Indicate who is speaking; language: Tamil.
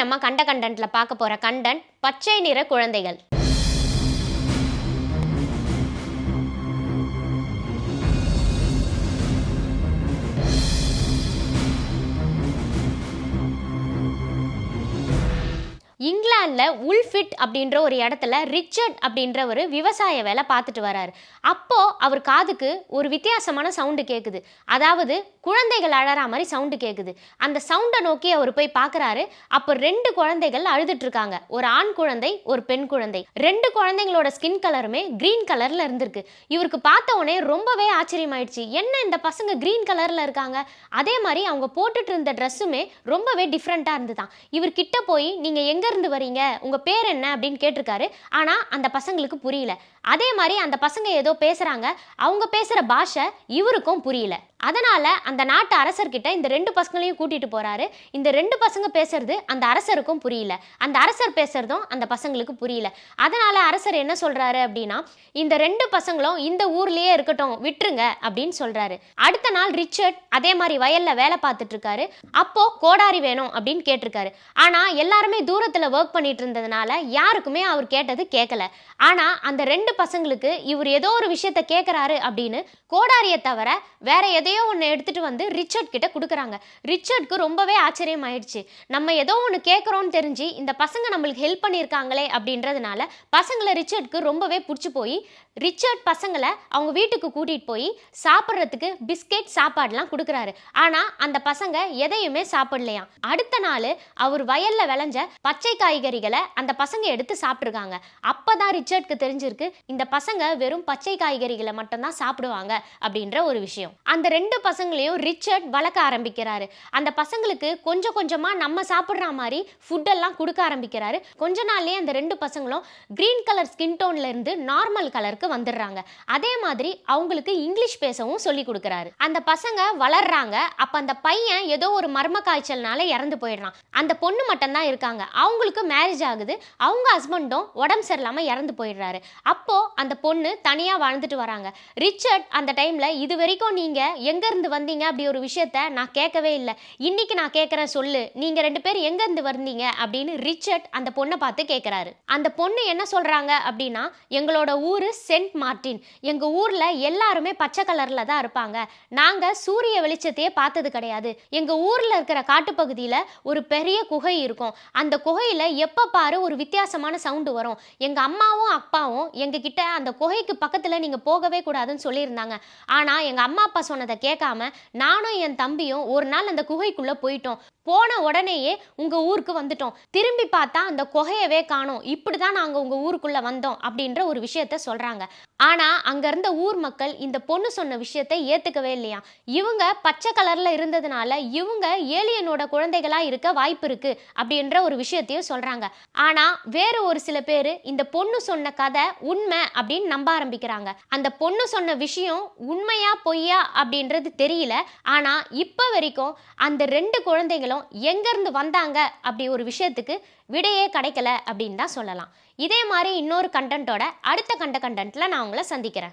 Speaker 1: நம்ம கண்டென்ட்ல பார்க்க போற கண்டென்ட் பச்சை நிற குழந்தைகள். இங்கிலாந்துல உல்ஃபிட் அப்படின்ற ஒரு இடத்துல ரிச்சர்ட் அப்படின்ற ஒரு விவசாய வேலை பார்த்துட்டு வராரு. அப்போ அவர் காதுக்கு ஒரு வித்தியாசமான சவுண்டு கேட்குது. அதாவது குழந்தைகள் அழற மாதிரி சவுண்டு கேட்குது. அந்த சவுண்டை நோக்கி அவர் போய் பார்க்குறாரு. அப்போ 2 குழந்தைகள் அழுதுட்டு இருக்காங்க. ஒரு ஆண் குழந்தை, ஒரு பெண் குழந்தை. 2 குழந்தைங்களோட ஸ்கின் கலருமே கிரீன் கலர்ல இருந்திருக்கு. இவருக்கு பார்த்த உடனே ரொம்பவே ஆச்சரியமாயிடுச்சு. என்ன இந்த பசங்க கிரீன் கலர்ல இருக்காங்க? அதே மாதிரி அவங்க போட்டுட்டு இருந்த ட்ரெஸ்ஸுமே ரொம்பவே டிஃப்ரெண்டா இருந்துதான். இவர் கிட்ட போய் நீங்க எங்க இருந்து வரீங்க, உங்க பேர் என்ன அப்படின்னு கேட்டிருக்காரு. ஆனா அந்த பசங்களுக்கு புரியல. அதே மாதிரி அந்த பசங்க ஏதோ பேசுறாங்க. அவங்க பேசுற பாஷை இவருக்கும் புரியல. அதனால அந்த நாட்டு அரசர்கிட்ட இந்த 2 பசங்களையும் கூட்டிட்டு போறாரு. இந்த 2 பசங்க பேசுறது அந்த அரசருக்கும் புரியல. அந்த அரசர் பேசுறதும் அந்த பசங்களுக்கு புரியல. அதனால அரசர் என்ன சொல்றாரு அப்படின்னா, இந்த 2 பசங்களும் இந்த ஊர்லயே இருக்கட்டும், விட்டுருங்க அப்படின்னு சொல்றாரு. அடுத்த நாள் ரிச்சர்ட் அதே மாதிரி வயல்ல வேலை பார்த்துட்டு இருக்காரு. அப்போ கோடாரி வேணும் அப்படின்னு கேட்டிருக்காரு. ஆனா எல்லாருமே தூரத்துல ஒர்க் பண்ணிட்டு இருந்ததுனால யாருக்குமே அவர் கேட்டது கேட்கல. ஆனா அந்த 2 பசங்களுக்கு இவர் ஏதோ ஒரு விஷயத்த கேட்கிறாரு அப்படின்னு கோடாரியை தவிர வேற எதையோ ஒன்று எடுத்துட்டு வந்து ரிச்சர்ட் கிட்ட கொடுக்குறாங்க. ரிச்சர்ட்க்கு ரொம்பவே ஆச்சரியம் ஆயிடுச்சு. நம்ம ஏதோ ஒன்று கேட்குறோன்னு தெரிஞ்சு இந்த பசங்க நம்மளுக்கு ஹெல்ப் பண்ணியிருக்காங்களே அப்படின்றதுனால பசங்களை ரிச்சர்ட்க்கு ரொம்பவே பிடிச்சி போய் ரிச்சர்ட் பசங்களை அவங்க வீட்டுக்கு கூட்டிட்டு போய் சாப்பிட்றதுக்கு பிஸ்கெட் சாப்பாடுலாம் கொடுக்குறாரு. ஆனா அந்த பசங்க எதையுமே சாப்பிடலையாம். அடுத்த நாள் அவர் வயல்ல விளைஞ்ச பச்சை காய்கறிகளை அந்த பசங்க எடுத்து சாப்பிட்ருக்காங்க. அப்பதான் ரிச்சர்ட்க்கு தெரிஞ்சிருக்கு இந்த பசங்க வெறும் பச்சை காய்கறிகளை மட்டும்தான் சாப்பிடுவாங்க அப்படின்ற ஒரு விஷயம். அந்த 2 பசங்களையும் ரிச்சர்ட் வளர்க்க ஆரம்பிக்கிறாரு. அந்த பசங்களுக்கு கொஞ்சம் கொஞ்சமா நம்ம சாப்பிட்ற மாதிரி ஃபுட் எல்லாம் கொடுக்க ஆரம்பிக்கிறாரு. கொஞ்ச நாள்லயே அந்த 2 பசங்களும் கிரீன் கலர் ஸ்கின் டோன்ல இருந்து நார்மல் கலருக்கு வந்துடுறாங்க. அதே மாதிரி அவங்களுக்கு இங்கிலீஷ் பேசவும் சொல்லி கொடுக்குறாரு. அந்த பசங்க வளர்றாங்க. அப்ப அந்த பையன் ஏதோ ஒரு மர்ம காய்ச்சல்னால இறந்து போயிடுறான். அந்த பொண்ணு மட்டும் தான் இருக்காங்க. அவங்களுக்கு மேரேஜ் ஆகுது. அவங்க ஹஸ்பண்டும் உடம்பு சரியில்லாம இறந்து போயிடுறாரு. அப்போ அந்த பொண்ணு தனியா வாழ்ந்துட்டு வராங்க. ரிச்சர்ட் அந்த டைம்ல இது வரைக்கும் நீங்க எங்க இருந்து வந்தீங்க அப்படி ஒரு விஷயத்த நான் கேட்கவே இல்லை, இன்னைக்கு நான் கேட்கறேன் சொல்லு, நீங்க 2 பேர் எங்க இருந்து வந்தீங்க அப்படின்னு ரிச்சர்ட் அந்த பொண்ணை பார்த்து கேட்கிறாரு. அந்த பொண்ணு என்ன சொல்றாங்க அப்படின்னா, எங்களோட ஊரு சென்ட் மார்ட்டின். எங்க ஊர்ல எல்லாருமே பச்சை கலர்ல தான் இருப்பாங்க. நாங்க சூரிய வெளிச்சத்தையே பார்த்தது கிடையாது. எங்க ஊர்ல இருக்கிற காட்டுப்பகுதியில ஒரு பெரிய குகை இருக்கும். அந்த குகையில எப்ப பாரு ஒரு வித்தியாசமான சவுண்டு வரும். எங்க அம்மாவும் அப்பாவும் எங்க கிட்ட அந்த குகைக்கு பக்கத்துல நீங்க போகவே கூடாதுன்னு சொல்லியிருந்தாங்க. ஆனா எங்க அம்மா அப்பா சொன்னதை கேட்காம நானும் என் தம்பியும் ஒரு நாள் அந்த குகைக்குள்ள போயிட்டோம். போன உடனேயே உங்க ஊருக்கு வந்துட்டோம். திரும்பி பார்த்தா அந்த குகையவே காணோம். இப்படிதான் நாங்க உங்க ஊருக்குள்ள வந்தோம் அப்படின்ற ஒரு விஷயத்த சொல்றாங்க. ஆனா அங்க இருந்த ஊர் மக்கள் இந்த பொண்ணு சொன்ன விஷயத்தை ஏத்துக்கவே இல்லையா. இவங்க பச்சை கலர்ல இருந்ததுனால இவங்க ஏலியனோட குழந்தைகளா இருக்க வாய்ப்பு இருக்கு அப்படின்ற ஒரு விஷயத்தையும் சொல்றாங்க. ஆனா வேற ஒரு சில பேரு இந்த பொண்ணு சொன்ன கதை உண்மை அப்படின்னு நம்ப ஆரம்பிக்கிறாங்க. அந்த பொண்ணு சொன்ன விஷயம் உண்மையா பொய்யா அப்படின்றது தெரியல. ஆனா இப்ப வரைக்கும் அந்த 2 குழந்தைகளும் எங்க இருந்து வந்தாங்க அப்படி ஒரு விஷயத்துக்கு விடையே கிடைக்கல அப்படின்னு தான் சொல்லலாம். இதே மாதிரி இன்னொரு கண்டென்ட்டோட அடுத்த கண்டென்ட்ல நான் உங்களை சந்திக்கிறேன்.